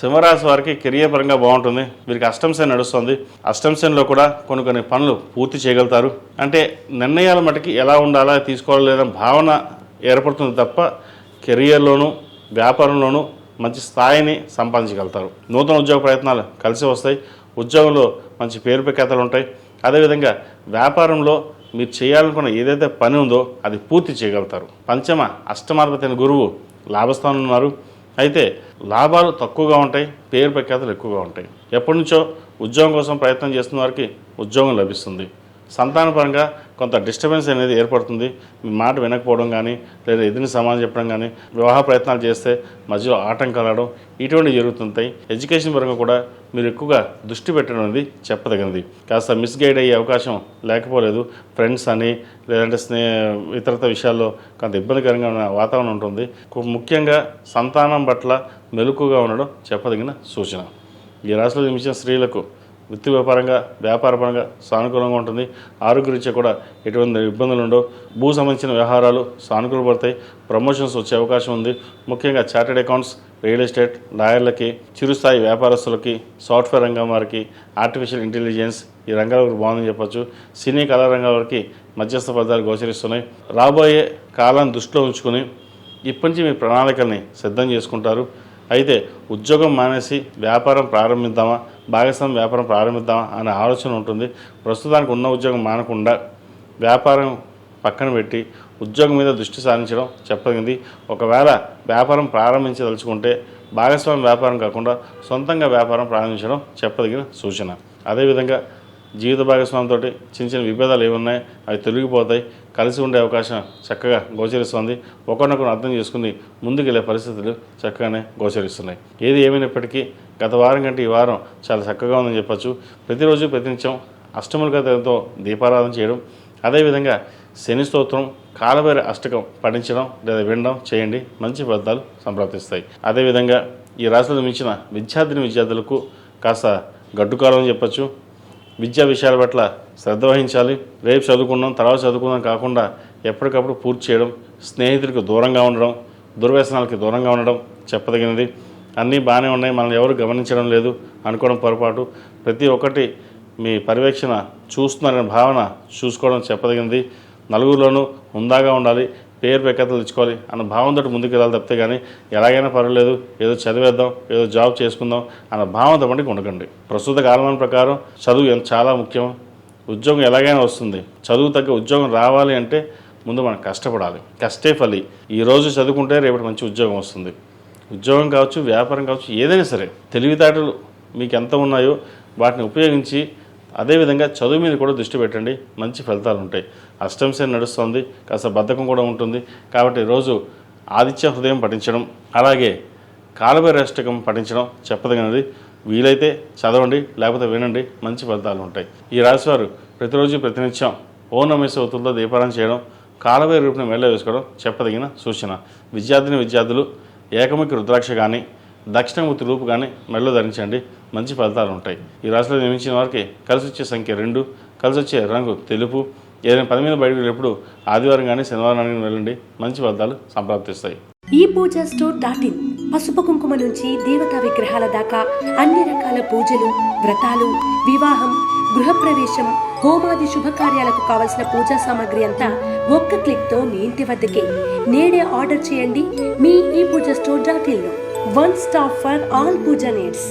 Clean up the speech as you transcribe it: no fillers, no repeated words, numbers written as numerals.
సింహరాశి వారికి కెరియర్ పరంగా బాగుంటుంది. వీరికి అష్టమ శని నడుస్తుంది. అష్టమ శనిలో కూడా కొన్ని పనులు పూర్తి చేయగలుగుతారు. అంటే నిర్ణయాల మటుకి ఎలా ఉండాలా తీసుకోవాలి లేదన్న భావన ఏర్పడుతుంది తప్ప కెరియర్లోనూ వ్యాపారంలోనూ మంచి స్థాయిని సంపాదించగలుగుతారు. నూతన ఉద్యోగ ప్రయత్నాలు కలిసి వస్తాయి. ఉద్యోగంలో మంచి పేరు ప్రఖ్యాతలు ఉంటాయి. అదేవిధంగా వ్యాపారంలో మీరు చేయాలనుకున్న ఏదైతే పని ఉందో అది పూర్తి చేయగలుగుతారు. పంచమ అష్టమాధిపతి అయిన గురువు లాభస్థానంలో ఉన్నారు. అయితే లాభాలు తక్కువగా ఉంటాయి, పేరు ప్రఖ్యాతలు ఎక్కువగా ఉంటాయి. ఎప్పటి నుంచో ఉద్యోగం కోసం ప్రయత్నం చేస్తున్న వారికి ఉద్యోగం లభిస్తుంది. సంతానపరంగా కొంత డిస్టర్బెన్స్ అనేది ఏర్పడుతుంది. మీ మాట వినకపోవడం కానీ లేదా ఎదురు సమాధానం చెప్పడం కానీ, వివాహ ప్రయత్నాలు చేస్తే మధ్యలో ఆటంకాలు రావడం ఇటువంటివి జరుగుతుంటాయి. ఎడ్యుకేషన్ పరంగా కూడా మీరు ఎక్కువగా దృష్టి పెట్టడం అనేది చెప్పదగినది. కాస్త మిస్గైడ్ అయ్యే అవకాశం లేకపోలేదు. ఫ్రెండ్స్ అని లేదంటే ఇతరత విషయాల్లో కొంత ఇబ్బందికరంగా ఉన్న వాతావరణం ఉంటుంది. ముఖ్యంగా సంతానం పట్ల మెలకుగా ఉండడం చెప్పదగిన సూచన. ఈ రాశిలో జన్మించిన స్త్రీలకు వృత్తి వ్యాపారపరంగా సానుకూలంగా ఉంటుంది. ఆరోగ్యరీత్యా కూడా ఎటువంటి ఇబ్బందులు ఉండవు. భూ సంబంధించిన వ్యవహారాలు సానుకూల పడతాయి. ప్రమోషన్స్ వచ్చే అవకాశం ఉంది. ముఖ్యంగా చార్టెడ్ అకౌంట్స్, రియల్ ఎస్టేట్, లాయర్లకి, చిరుస్థాయి వ్యాపారస్తులకి, సాఫ్ట్వేర్ రంగం వారికి, ఆర్టిఫిషియల్ ఇంటెలిజెన్స్ ఈ రంగాల వరకు బాగుందని చెప్పచ్చు. సినీ కళా రంగాల వరకు మధ్యస్థ ఫలితాలు గోచరిస్తున్నాయి. రాబోయే కాలాన్ని దృష్టిలో ఉంచుకొని ఇప్పటి నుంచి మీ ప్రణాళికల్ని సిద్ధం చేసుకుంటారు. అయితే ఉద్యోగం మానేసి వ్యాపారం ప్రారంభిద్దామా, భాగస్వామ్య వ్యాపారం ప్రారంభిద్దామా అనే ఆలోచన ఉంటుంది. ప్రస్తుతానికి ఉన్న ఉద్యోగం మానకుండా వ్యాపారం పక్కన పెట్టి ఉద్యోగం మీద దృష్టి సారించడం చెప్పగింది. ఒకవేళ వ్యాపారం ప్రారంభించదలుచుకుంటే భాగస్వామ్య వ్యాపారం కాకుండా సొంతంగా వ్యాపారం ప్రారంభించడం చెప్పదగిన సూచన. అదేవిధంగా జీవిత భాగస్వామితో చిన్న విభేదాలు ఏమున్నాయి అవి తొలగిపోతాయి. కలిసి ఉండే అవకాశం చక్కగా గోచరిస్తుంది. ఒకరినొకరు అర్థం చేసుకుని ముందుకెళ్లే పరిస్థితులు చక్కగానే గోచరిస్తున్నాయి. ఏది ఏమైనప్పటికీ గత వారం కంటే ఈ వారం చాలా చక్కగా ఉందని చెప్పచ్చు. ప్రతిరోజు ప్రతినిత్యం అష్టములుగా దీపారాధన చేయడం, అదేవిధంగా శని స్తోత్రం, కాలభైరవ అష్టకం పఠించడం లేదా వినడం చేయండి. మంచి ఫలితాలు సంప్రాప్తిస్తాయి. అదేవిధంగా ఈ రాశిలో మించిన విద్యార్థులకు కాస్త గడ్డుకాలం అని చెప్పచ్చు. విద్యా విషయాల పట్ల శ్రద్ధ వహించాలి. రేపు చదువుకున్నాం తర్వాత చదువుకుందాం కాకుండా ఎప్పటికప్పుడు పూర్తి చేయడం, స్నేహితులకు దూరంగా ఉండడం, దుర్వ్యసనాలకి దూరంగా ఉండడం చెప్పదగినది. అన్నీ బాగానే ఉన్నాయి, మనల్ని ఎవరు గమనించడం లేదు అనుకోవడం పొరపాటు. ప్రతి ఒక్కటి మీ పర్యవేక్షణ చూస్తున్నారనే భావన చూసుకోవడం చెప్పదగినది. నలుగురిలోనూ హుందాగా ఉండాలి, పేరు ప్రఖ్యాతలు తెచ్చుకోవాలి అన్న భావంతో ముందుకు వెళ్ళాలి తప్పితే కానీ ఎలాగైనా పర్వాలేదు ఏదో చదివేద్దాం ఏదో జాబ్ చేసుకుందాం అన్న భావంతో మటుకు ఉండకండి. ప్రస్తుత కాలమాన ప్రకారం చదువు చాలా ముఖ్యం. ఉద్యోగం ఎలాగైనా వస్తుంది. చదువు తగ్గ ఉద్యోగం రావాలి అంటే ముందు మనం కష్టపడాలి. కష్టే ఫలి. ఈరోజు చదువుకుంటే రేపటి మంచి ఉద్యోగం వస్తుంది. ఉద్యోగం కావచ్చు, వ్యాపారం కావచ్చు, ఏదైనా సరే తెలివితేటలు మీకు ఎంత ఉన్నాయో వాటిని ఉపయోగించి అదేవిధంగా చదువు మీద కూడా దృష్టి పెట్టండి. మంచి ఫలితాలు ఉంటాయి. అష్టమ శని నడుస్తుంది, కాస్త బద్ధకం కూడా ఉంటుంది. కాబట్టి రోజు ఆదిత్య హృదయం పఠించడం, అలాగే కాలభైరవ అష్టకం పఠించడం చెప్పదగినది. వీలైతే చదవండి, లేకపోతే వినండి, మంచి ఫలితాలు ఉంటాయి. ఈ రాశివారు ప్రతిరోజు ప్రతినిత్యం ఓం నమః ఒత్తులతో దీపారాధన చేయడం, కాలభైరవ రూపుని మెల్ల వేసుకోవడం చెప్పదగిన సూచన. విద్యార్థులు ఏకముఖి రుద్రాక్ష కానీ దక్షిణమూర్తి రూపు కానీ మెడలో ధరించండి. మంచి ఫలితాలు ఉంటాయి. ఈ రాశిలో నిర్మించిన వారికి కలిసి వచ్చే సంఖ్య 2, కలిసి వచ్చే రంగు తెలుపు. ఏదైనా పని మీద బయటకు వెళ్ళినప్పుడు ఆదివారం కానీ శనివారం కానీ వెళ్ళండి. మంచి ఫలితాలు సంప్రాప్తిస్తాయి. ఈ పూజా స్టోర్.in పసుపు కుంకుమ నుంచి దేవతా విగ్రహాల దాకా అన్ని రకాల పూజలు, వ్రతాలు, వివాహం, గృహప్రవేశం, హోమాది శుభకార్యాలకు కావలసిన పూజా సామాగ్రి అంతా ఒక్క క్లిక్తో మీ ఇంటి వద్దకే. నేడే ఆర్డర్ చేయండి మీ ఈ పూజా స్టోర్.in లో. One stop for all puja needs.